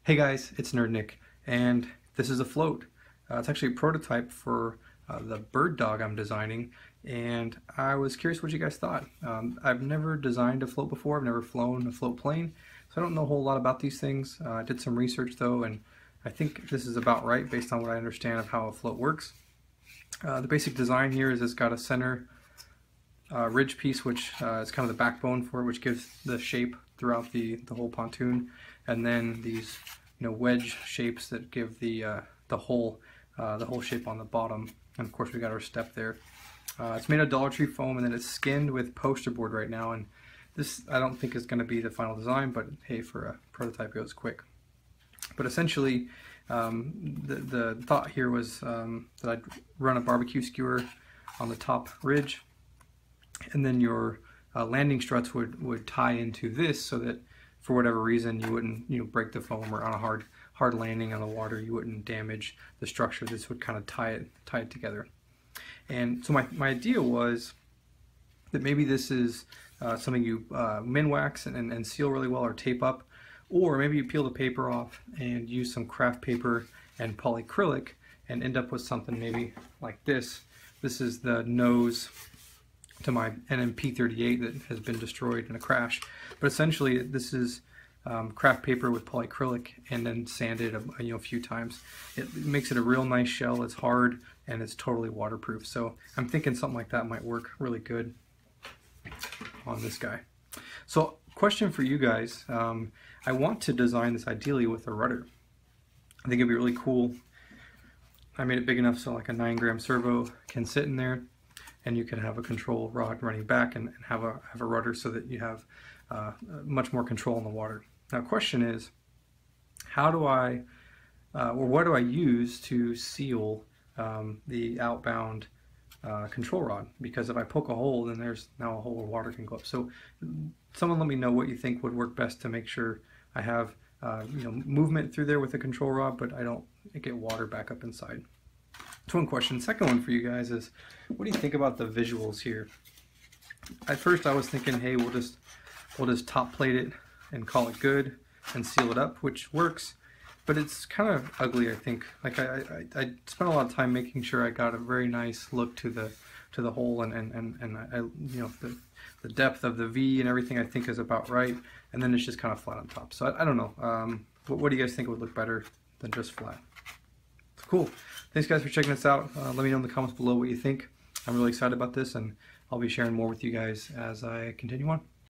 Hey guys, it's nerdnic, and this is a float. It's actually a prototype for the bird dog I'm designing, and I was curious what you guys thought. I've never designed a float before, I've never flown a float plane, so I don't know a whole lot about these things. I did some research though, and I think this is about right based on what I understand of how a float works. The basic design here is it's got a center ridge piece, which is kind of the backbone for it, which gives the shape throughout the whole pontoon, and then these wedge shapes that give the whole shape on the bottom. And of course we got our step there. It's made of Dollar Tree foam, and then it's skinned with poster board right now. And this I don't think is going to be the final design, but hey, for a prototype it goes quick. But essentially, the thought here was that I'd run a barbecue skewer on the top ridge, and then your landing struts would tie into this, so that for whatever reason you wouldn't break the foam, or on a hard landing on the water you wouldn't damage the structure. This would kind of tie it together. And so my idea was that maybe this is something you min-wax and seal really well, or tape up, or maybe you peel the paper off and use some craft paper and polyacrylic and end up with something maybe like this. This is the nose to my NMP38 that has been destroyed in a crash. But essentially this is craft paper with polyacrylic and then sanded a few times. It makes it a real nice shell. It's hard and it's totally waterproof. So I'm thinking something like that might work really good on this guy. So question for you guys, I want to design this ideally with a rudder. I think it'd be really cool. I made it big enough so like a 9-gram servo can sit in there, and you can have a control rod running back and have a rudder, so that you have much more control in the water. Now, question is, how do I, or what do I use to seal the outbound control rod? Because if I poke a hole, then there's now a hole where water can go up. So, someone let me know what you think would work best to make sure I have movement through there with the control rod, but I don't get water back up inside. That's one question. Second one for you guys is, what do you think about the visuals here? At first I was thinking, hey, we'll just top plate it and call it good and seal it up, which works, but it's kind of ugly, I think. Like I spent a lot of time making sure I got a very nice look to the hole, and the depth of the V and everything I think is about right, and then it's just kind of flat on top. So I don't know. What do you guys think would look better than just flat? So cool. Thanks guys for checking us out. Let me know in the comments below what you think. I'm really excited about this, and I'll be sharing more with you guys as I continue on.